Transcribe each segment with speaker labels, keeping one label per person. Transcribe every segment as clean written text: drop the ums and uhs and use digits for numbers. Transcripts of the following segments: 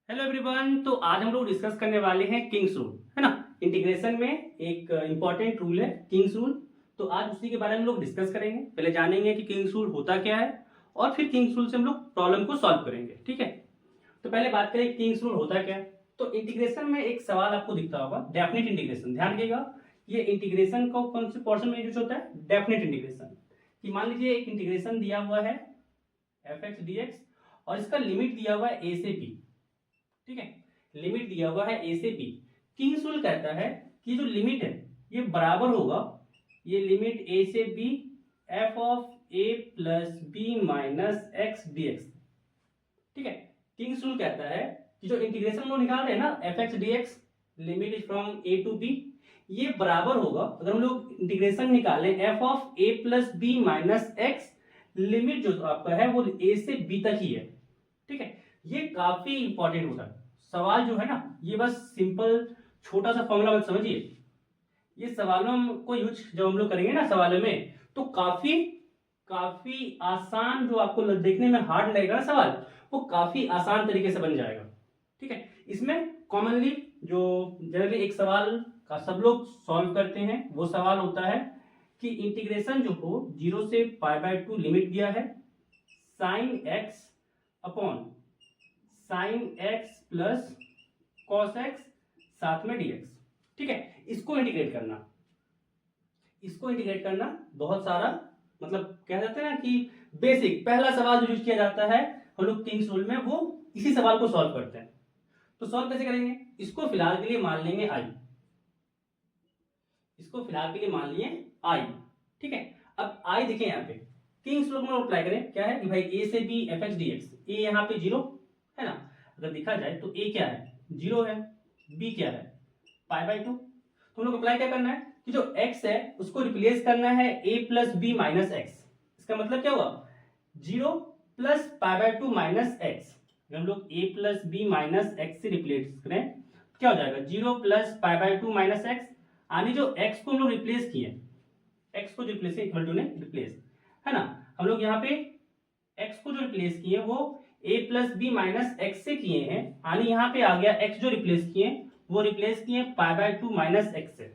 Speaker 1: Hello everyone. तो आज हम लोग डिस्कस करने वाले हैं किंग्स रूल, है ना। इंटीग्रेशन में एक इंपॉर्टेंट रूल है किंग्स रूल। तो आज उसी के बारे में हम लोग डिस्कस करेंगे। पहले जानेंगे कि किंग्स रूल होता क्या है और फिर किंग्स रूल से हम लोग प्रॉब्लम को सॉल्व करेंगे, ठीक है। तो पहले बात करें किंग्स रूल होता क्या है। तो इंटीग्रेशन में एक सवाल आपको दिखता होगा, डेफिनेट इंटीग्रेशन। ध्यान रखिएगा, ये इंटीग्रेशन का कौन से पोर्शन में यूज होता है, डेफिनेट इंटीग्रेशन। कि मान लीजिए एक इंटीग्रेशन दिया हुआ है एफ एक्स डी एक्स और इसका लिमिट दिया हुआ है ए से बी, ठीक है। लिमिट दिया हुआ है ए से बी। किंग्स रूल कहता है कि जो लिमिट है ये बराबर होगा, ये लिमिट ए से B F of A plus B minus X D X, ठीक है। किंग्स रूल कहता है कि जो इंटीग्रेशन हम लोग निकाल रहे हैं ना F x D X, limit is from A to B, ये बराबर होगा अगर हम लोग इंटीग्रेशन निकालें F of A plus B minus X, limit जो आपका है वो ए से बी तक ही है, ठीक है। ये काफी इंपॉर्टेंट होता है सवाल जो है ना। ये बस सिंपल छोटा सा फॉर्मूला मत समझिए, ये सवालों को यूज जब हम लोग करेंगे ना सवालों में, तो काफी काफी आसान, जो आपको देखने में हार्ड लगेगा ना सवाल, वो काफी आसान तरीके से बन जाएगा, ठीक है। इसमें कॉमनली जो जनरली एक सवाल का सब लोग सॉल्व करते हैं वो सवाल होता है कि इंटीग्रेशन जो हो 0 से π/2 लिमिट दिया है sine x upon sine x plus cos x साथ में डीएक्स, ठीक है। इसको इंटीग्रेट करना, इसको इंटीग्रेट करना बहुत सारा, मतलब कह जाते हैं ना कि बेसिक पहला सवाल जो यूज किया जाता है हम लोग किंग्स रूल में, वो इसी सवाल को सॉल्व करते हैं। तो सॉल्व कैसे करेंगे, इसको फिलहाल के लिए मान लेंगे आई, इसको फिलहाल के लिए मान लिए आई, ठीक है। अब आई देखें यहाँ पे किंग्स रूल में अप्लाई करें, क्या है कि भाई ए से B f x D x, A यहाँ पे 0 है ना। अगर देखा जाए तो ए क्या है, 0 है, बी क्या है π/2। तो हम लोग अप्लाई क्या करना है कि जो x है उसको रिप्लेस करना है a plus B minus X. इसका मतलब क्या हुआ, 0 प्लस π/2 माइनस एक्स। अगर हम लोग a plus B minus X से रिप्लेस करें तो क्या हो जाएगा, 0 प्लस π/2 माइनस एक्स। यानी जो x को हम लोग रिप्लेस किए, x को जो रिप्लेस इक्वल टू ने रिप्लेस, है ना। हम लोग यहाँ पे x को जो रिप्लेस किए वो a plus B minus X से किए हैं, यानी यहाँ पे आ गया x जो रिप्लेस किए वो रिप्लेस किए π/2 माइनस एक्स से,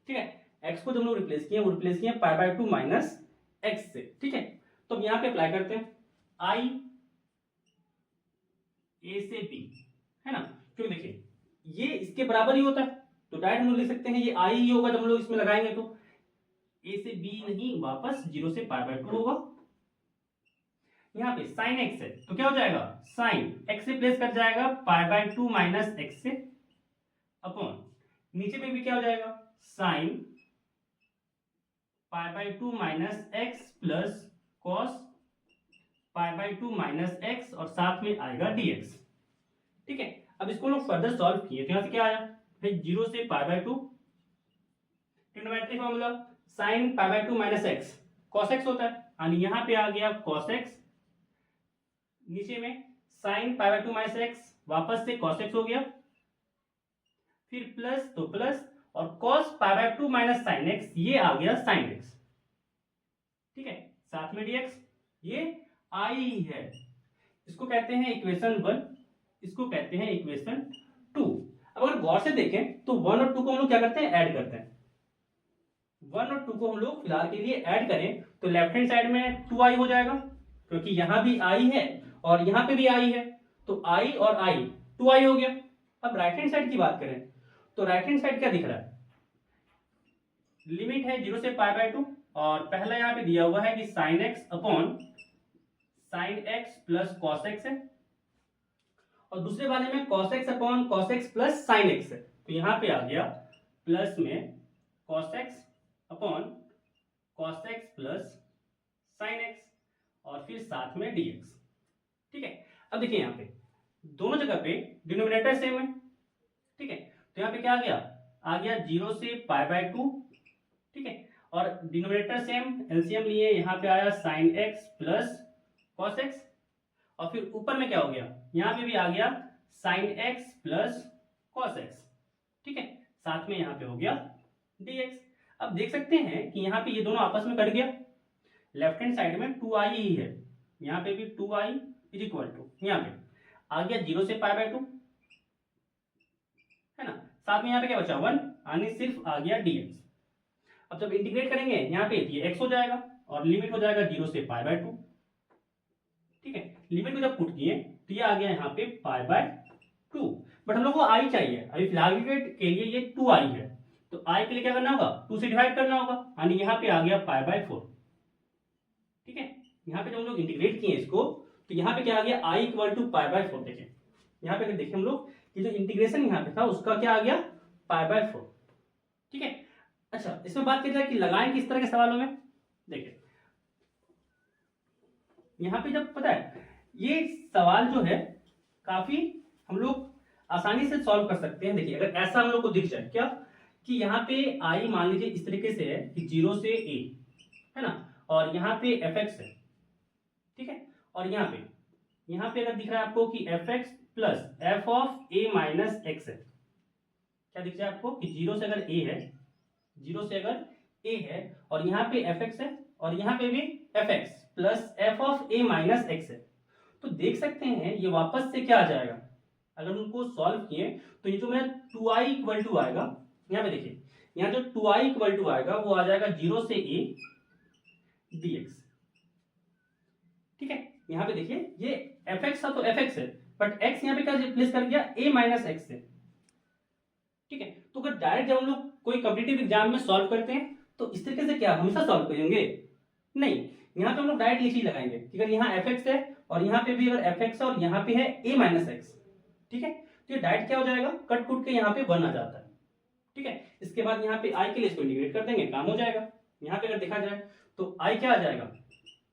Speaker 1: ठीक है। x को जो हम लोग रिप्लेस किए वो रिप्लेस किए π/2 माइनस एक्स से, ठीक है। तो अब यहाँ पे अप्लाई करते हैं i a से b, है ना। क्योंकि देखिए ये इसके बराबर ही होता है, तो डायरेक्ट हम लोग लिख सकते हैं ये i ही होगा जब हम लोग इसमें लगाएंगे तो a से b नहीं, वापस 0 से π/2 होगा। यहाँ पे साइन एक्स है तो क्या हो जाएगा, साइन एक्स रिप्लेस कर जाएगा π/2 माइनस एक्स से, अपॉन नीचे में भी क्या हो जाएगा, sine π/2 minus x plus cos π/2 minus x और साथ में आएगा dx, ठीक है। अब इसको लोग फर्दर सॉल्व किए तो यहाँ से क्या आया भाई, 0 से π/2, trigonometry formula sine π/2 minus x cos x होता है, यानी यहाँ पे आ गया कॉस एक्स, नीचे में साइन π/2 माइनस एक्स वापस से कॉस एक्स हो गया, फिर प्लस तो प्लस और cos π/2 माइनस साइन एक्स, ये आ गया साइन एक्स, ठीक है। साथ में dx, ये आई है। इसको कहते हैं इक्वेशन 1, इसको कहते हैं इक्वेशन 2। अब अगर गौर से देखें तो 1 और 2 को हम लोग क्या करते हैं, ऐड करते हैं। 1 और 2 को हम लोग फिलहाल के लिए ऐड करें तो लेफ्ट हैंड साइड में 2i हो जाएगा, क्योंकि यहां भी i है और यहां पे भी i है, तो i और i 2i हो गया। अब राइट हैंड साइड की बात करें तो राइट हैंड साइड क्या दिख रहा है, लिमिट है 0 से π/2 और पहला यहाँ पे दिया हुआ है कि sine x upon sine x plus cos x है, और दूसरे वाले में cos x upon cos x plus sine x है। तो यहाँ पे आ गया प्लस में cos x upon cos x plus sine x और फिर साथ में dx, ठीक है। अब देखिए यहाँ पे दोनों जगह पे डिनोमिनेटर सेम है, ठीक है। तो यहाँ पे क्या आ गया 0 से π/2, ठीक है। और डिनोमिनेटर सेम, एलसीएम लिए, यहाँ पे आया sine x plus cos x, और फिर ऊपर में क्या हो गया, यहाँ पे भी आ गया sine x plus cos x, ठीक है। साथ में यहाँ पे हो गया dx। अब देख सकते हैं कि यहाँ पे ये दोनों आपस में कट गया, लेफ्ट हैंड साइड में 2i ही है, यहाँ पे भी 2i इज इक्वल टू यहाँ पे आ गया 0 से पाई बाय 2, है ना। साथ में यहाँ पे क्या बचा 1, यानी सिर्फ आ गया dx। अब जब इंटीग्रेट करेंगे यहाँ पे ये x हो जाएगा और लिमिट हो जाएगा 0 से पाई बाय 2, ठीक है। लिमिट को जब पुट किए तो ये आ गया यहाँ पे पाई बाय 2, बट हम लोग को i चाहिए। अभी फिलहाल के लिए ये 2i है, तो i के लिए क्या करना होगा, 2 से डिवाइड करना होगा, यानी यहाँ पे आ गया पाई बाय 4, ठीक है। यहाँ पे जब हम लोग इंटीग्रेट किए इसको तो यहाँ पे क्या आ गया i equal to pi by 4। देखिए यहाँ पे अगर देखें हम लोग कि जो इंटीग्रेशन यहाँ पे था उसका क्या आ गया पाई बाय 4, ठीक है। अच्छा, इसमें बात की जाए कि लगाएं किस तरह के सवालों में। देखिए यहाँ पे जब पता है ये सवाल जो है काफी हम लोग आसानी से सॉल्व कर सकते हैं। देखिए अगर ऐसा हम लोग को दिख जाए क्या कि यहाँ पे i मान लीजिए इस तरीके से है कि 0 से a, है ना, और यहाँ पे fx है, ठीक है। और यहाँ पे अगर दिख रहा है आपको कि fx plus f of a minus x है, क्या दिख रहा है आपको कि 0 से अगर a है, 0 से अगर a है और यहाँ पे fx है और यहाँ पे भी fx plus f of a minus x है, तो देख सकते हैं ये वापस से क्या आ जाएगा। अगर उनको सॉल्व किए तो ये जो मेरा 2i इक्वल टू आएगा, यहाँ पे देखिए यहाँ जो 2i इक्वल टू आएगा वो आ जाएगा 0 से a dx, ठीक है। यहाँ पे देखिए ये fx था तो fx है, बट x यहाँ पे क्या रिप्लेस कर दिया a माइनस x से, ठीक है। तो अगर डायरेक्ट जब हम लोग कोई कॉम्पिटिटिव एग्जाम में सॉल्व करते हैं तो इस तरीके से क्या हमेशा सॉल्व करेंगे, नहीं। यहाँ पे हम लोग डायरेक्ट ये चीज लगाएंगे कि अगर यहाँ fx है और यहाँ पे भी अगर fx है और यहाँ पे है a माइनस x, ठीक है, तो ये डायरेक्ट क्या हो जाएगा, कट कुट के यहाँ पे 1 आ जाता है, ठीक है। इसके बाद यहाँ पे i के लिए इसको इंटीग्रेट कर देंगे, काम हो जाएगा। यहाँ पे अगर देखा जाए तो i क्या आ जाएगा,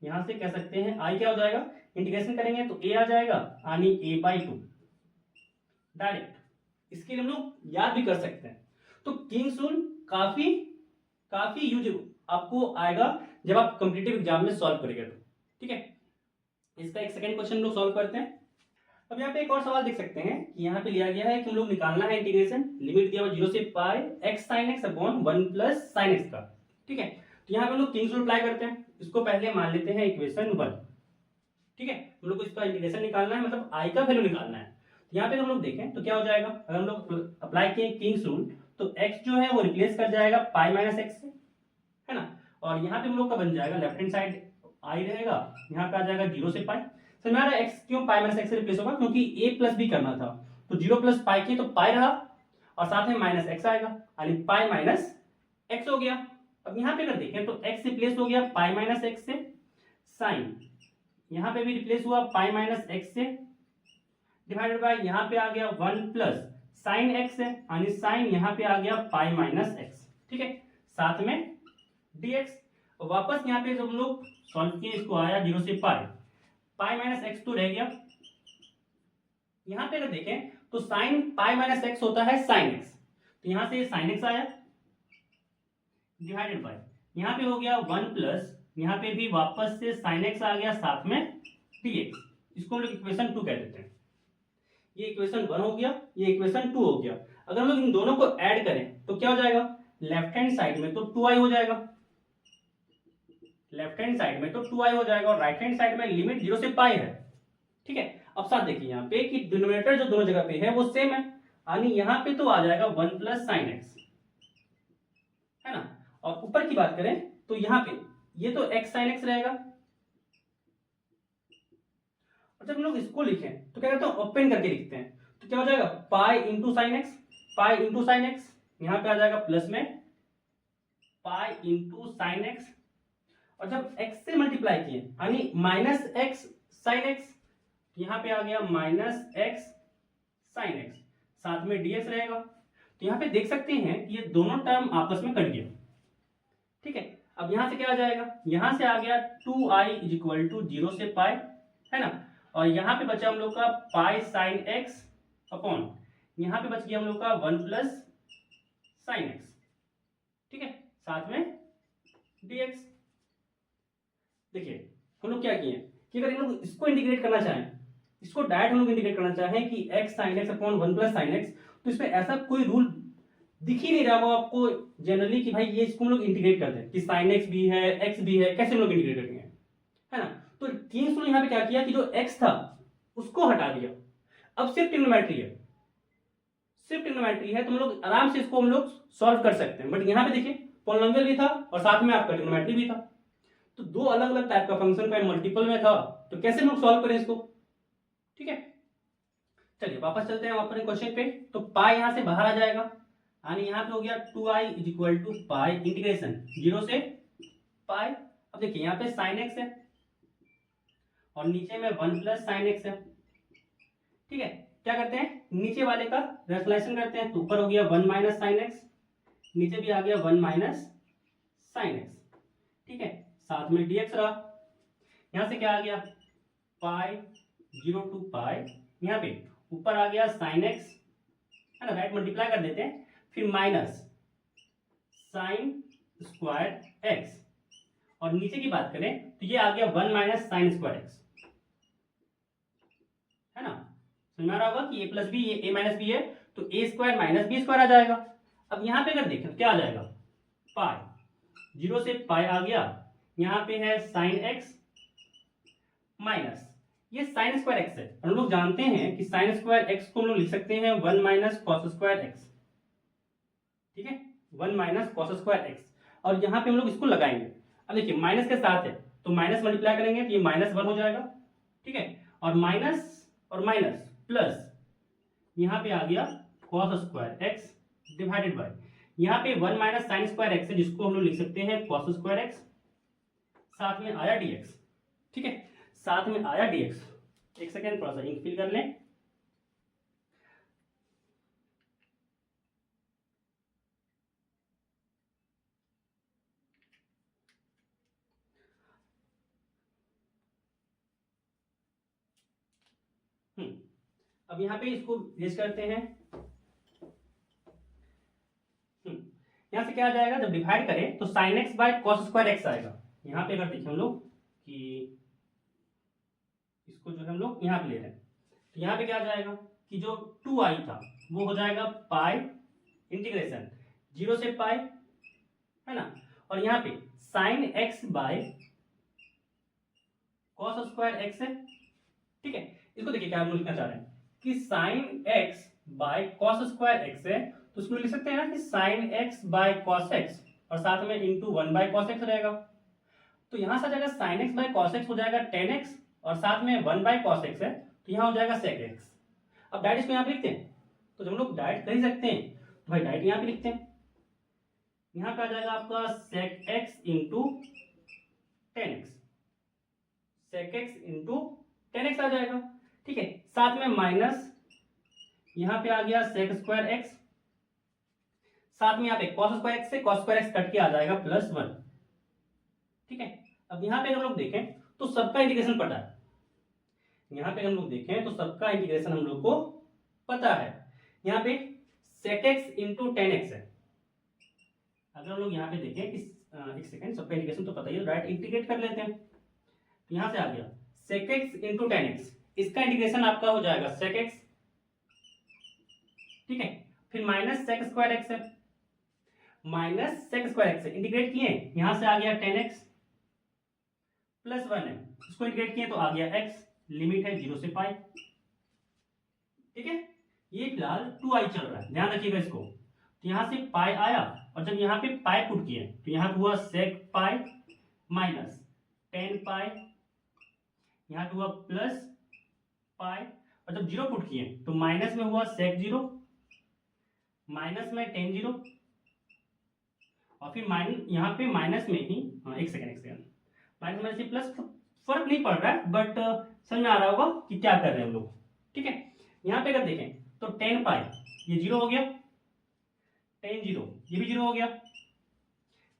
Speaker 1: यहाँ से कह सकते हैं i क्या हो जाएगा, इंटीग्रेशन करेंगे तो a आ जाएगा यानी a बाई 2 डायरेक्ट। इसके लिए हम लोग याद भी कर सकते हैं। तो किंग्स रूल काफी यूज आपको आएगा जब आप कॉम्पिटिटिव एग्जाम में सॉल्व करेंगे तो, ठीक है। इसका एक सेकंड क्वेश्चन लोग सॉल्व करते हैं। अब यहाँ पे एक और सवाल देख सकते हैं कि यहाँ पे लिया गया है कि हम लोग निकालना है इंटीग्रेशन, लिमिट दिया हुआ 0 से पाई x sin x upon 1 plus sin x का, ठीक है। तो यहाँ पे हम लोग किंग्स रूल अप्लाई करते हैं। इसको पहले मान लेते हैं इक्वेशन 1, ठीक है। हम लोग को इसका इंटीग्रेशन निकालना है, मतलब i का वैल्यू निकालना है। तो यहाँ पे हम लोग देखें तो क्या हो जाएगा, अगर हम लोग अप्लाई किए किंग्स रूल तो x जो है वो रिप्लेस कर जाएगा पाई माइनस x से, है ना। और यहाँ पे हम लोग का बन जाएगा लेफ्ट हैंड साइड i रहेगा, यहाँ पे आ जाएगा 0 से पाई। तो हमारा x क्यों पाई माइनस x से रिप्लेस होगा, क्योंकि a प्लस b करना था, तो 0 प्लस पाई किए तो पाई रहा और साथ में माइनस x आएगा, यानी पाई माइनस x हो गया। अब यहाँ पे अगर देखें तो x रिप्लेस हो गया पाई माइनस x से, साइन यहाँ पे भी रिप्लेस हुआ पाई माइनस x से, डिवाइडेड बाय यहाँ पे आ गया 1 प्लस साइन x है, यानी साइन यहाँ पे आ गया पाई माइनस x, ठीक है, साथ में dx। वापस यहाँ पे जब हम लोग सॉल्व किए इसको आया 0 से पाई माइनस x तो रह गया। यहाँ पे अगर देखें तो साइन पाई माइनस x होता है साइन x, तो यहाँ से साइन x आया डिवाइडेड बाय यहाँ पे हो गया 1 प्लस यहाँ पे भी वापस से साइन x आ गया साथ में dx। इसको हम लोग इक्वेशन 2 कह देते हैं। ये इक्वेशन 1 हो गया, ये इक्वेशन 2 हो गया। अगर हम लोग इन दोनों को ऐड करें तो क्या हो जाएगा, लेफ्ट हैंड साइड में तो 2i हो जाएगा, लेफ्ट हैंड साइड में तो 2i हो जाएगा और राइट हैंड साइड में लिमिट 0 से पाई है, ठीक है। अब साथ देखिए यहाँ पे कि डिनोमिनेटर जो दोनों जगह पे है वो सेम है, यानी यहाँ पे तो आ जाएगा 1 प्लस साइन x, है ना। और ऊपर की बात करें तो यहाँ पे ये तो x साइन x रहेगा। और जब हम लोग इसको लिखें तो क्या करते हैं, ओपन करके लिखते हैं, तो क्या हो जाएगा pi into sine x, pi into sine x, यहाँ पे आ जाएगा प्लस में पाई इंटू साइन एक्स। और जब x से मल्टीप्लाई किए यानी माइनस एक्स साइन एक्स, यहाँ पे आ गया माइनस एक्स साइन एक्स, साथ में dx रहेगा। तो यहाँ पे देख सकते हैं कि ये दोनों टर्म आपस में कट गया, ठीक है। अब यहाँ से क्या आ जाएगा, यहाँ से आ गया 2i इज इक्वल टू 0 से पाई, है ना। और यहाँ पे बचा हम लोग का पाई साइन एक्स अपॉन यहाँ पे बच गया हम लोग का 1 प्लस साइन एक्स, ठीक है, साथ में dx। देखिए हम लोग क्या किए कि अगर हम लोग इसको इंटीग्रेट करना चाहें, इसको डायरेक्ट हम लोग इंटीग्रेट करना चाहें कि x sine x upon 1 plus sine x, तो इसमें ऐसा कोई रूल दिख ही नहीं रहा हो आपको जनरली कि भाई ये इसको हम लोग इंटीग्रेट कर दें कि साइन एक्स भी है x भी है, कैसे हम लोग इंटीग्रेट करेंगे, है ना। तो किंग्स रूल यहाँ पे क्या किया कि जो x था उसको हटा दिया, अब सिर्फ ट्रिग्नोमेट्री है, सिर्फ ट्रिग्नोमेट्री है, तो हम लोग आराम से इसको हम लोग सॉल्व कर सकते हैं। बट यहाँ पे देखिए पॉलिनोमियल भी था और साथ में आपका ट्रिग्नोमेट्री भी था, तो दो अलग अलग टाइप का फंक्शन का मल्टीपल में था, तो कैसे हम लोग सॉल्व करें इसको। ठीक है, चलिए वापस चलते हैं अपने क्वेश्चन पे। तो पाई यहाँ से बाहर आ जाएगा, यानी यहाँ पे हो गया 2i is equal to pi integration 0 से पाई। अब देखिए यहाँ पे साइन एक्स है और नीचे में 1 प्लस साइन एक्स है। ठीक है, क्या करते हैं, नीचे वाले का रेशनलाइजेशन करते हैं, तो ऊपर हो गया 1 माइनस साइन एक्स, नीचे भी आ गया 1 माइनस साइन एक्स। ठीक है, साथ में dx रहा, यहाँ से क्या आ गया पाई 0 टू पाई, यहाँ पे ऊपर आ गया साइन एक्स है ना, राइट मल्टीप्लाई कर देते हैं, फिर माइनस साइन स्क्वायर एक्स, और नीचे की बात करें तो ये आ गया 1 माइनस साइन स्क्वायर एक्स, है ना। समझ में आ रहा होगा कि a प्लस बी, ये a माइनस बी है, तो a square minus B square आ जाएगा। अब यहाँ पे अगर देखें तो क्या आ जाएगा, पाई 0 से पाई आ गया, यहाँ पे है साइन एक्स माइनस ये साइन स्क्वायर एक्स है, हम लोग जानते हैं कि साइन स्क्वायर एक्स को हम लोग लिख सकते हैं 1 माइनस कॉस स्क्वायर एक्स। ठीक है, 1 माइनस कॉस स्क्वायर एक्स, और यहाँ पे हम लोग इसको लगाएंगे। अब देखिए माइनस के साथ है तो माइनस मल्टीप्लाई करेंगे तो ये -1 हो जाएगा। ठीक है, और माइनस प्लस यहाँ पे आ गया cos square x divided by यहाँ पे 1 माइनस साइन स्क्वायर एक्स है, जिसको हम लोग लिख सकते हैं कॉस स्क्वायर एक्स, साथ में आया dx। ठीक है, साथ में आया dx। एक सेकेंड थोड़ा सा इंक फिल कर लें। अब यहाँ पे इसको रेज करते हैं। यहाँ से क्या आ जाएगा, जब डिवाइड करें तो sine x by cos square x आएगा। यहाँ पे अगर देखें हम लोग कि इसको जो है हम लोग यहाँ पे ले रहे हैं, तो यहाँ पे क्या आ जाएगा कि जो 2i था वो हो जाएगा पाई इंटीग्रेशन 0 से पाई, है ना, और यहाँ पे sine x by cos square x है। ठीक है, इसको देखिए क्या हम लोग लिखना चाह रहे हैं कि sine x by cos square x है, तो उसमें लिख सकते हैं ना कि sine x by cos x, और साथ में इंटू 1 बाय कॉस एक्स रहेगा। तो यहाँ से आ जाएगा sine x by cos x हो जाएगा tan x, और साथ में 1 बाय कॉस एक्स है, तो यहाँ हो जाएगा sec x। अब डायरेक्ट इसको यहाँ पे लिखते हैं, तो जब हम लोग डायरेक्ट कर ही सकते हैं तो भाई डायरेक्ट यहाँ पे लिखते हैं। यहाँ पे आ जाएगा आपका sec x into tan x, sec x into tan x आ जाएगा। ठीक है, साथ में माइनस यहाँ पे आ गया sec स्क्वायर x, साथ में यहाँ पे cos स्क्वायर x से cos स्क्वायर x कट के आ जाएगा +1। ठीक है, अब यहाँ पे हम लोग देखें तो सबका इंटीग्रेशन पता है, यहाँ पे हम लोग देखें तो सबका इंटीग्रेशन हम लोग को पता है। यहाँ पे sec x into tan x है। अगर हम लोग यहाँ पे देखें कि एक सेकेंड, सबका इंटीग्रेशन तो पता ही है, राइट इंटीग्रेट कर लेते हैं, तो यहाँ से आ गया sec x into tan x, इसका इंटीग्रेशन आपका हो जाएगा sec x। ठीक है, फिर माइनस sec स्क्वायर x है, माइनस sec स्क्वायर x है, इंटीग्रेट किए यहाँ से आ गया tan x +1 है, इसको इंटीग्रेट किए तो आ गया x, लिमिट है 0 से पाई। ठीक है, ये फिलहाल 2i चल रहा है, ध्यान रखिएगा इसको। तो यहाँ से पाई आया, और जब यहाँ पे पाई पुट किए तो यहाँ पे हुआ sec पाई माइनस tan पाई, यहाँ पे हुआ प्लस पाई, और जब 0 पुट किए तो माइनस में हुआ sec 0, माइनस में tan 0, और फिर यहाँ पे माइनस में ही एक सेकेंड माइनस में से प्लस, फर्क नहीं पड़ रहा है, बट समझ में आ रहा होगा कि क्या कर रहे हैं हम लोग। ठीक है, यहाँ पे अगर देखें तो tan पाई ये 0 हो गया, tan 0 ये भी 0 हो गया,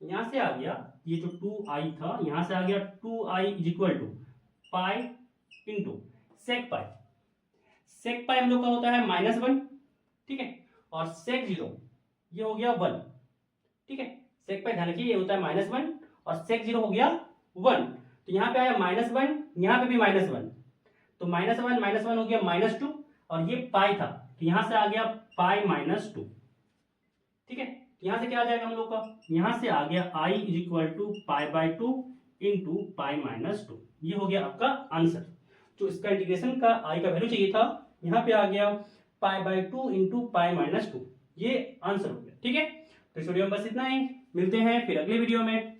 Speaker 1: यहाँ से आ गया ये जो 2i था, यहाँ से आ गया 2i is equal to pi into sec pi. sec pi हम लोग का होता है -1। ठीक है, और sec 0 ये हो गया 1। ठीक है, sec पाई ध्यान रखिए ये होता है -1, और sec 0 हो गया 1, तो यहाँ पे आया -1, यहाँ पे भी -1, तो -1 हो गया -2, और ये पाई था तो यहाँ से आ गया पाई -2। ठीक है, यहाँ से क्या आ जाएगा हम लोग का, यहाँ से आ गया i is equal to pi into pi -2। ये हो गया आपका आंसर। जो इसका इंटीग्रेशन का i का वैल्यू चाहिए था यहाँ पे आ गया pi by 2 into pi minus 2, ये आंसर हो गया। ठीक है, तो इस वीडियो में बस इतना ही, मिलते हैं फिर अगले वीडियो में।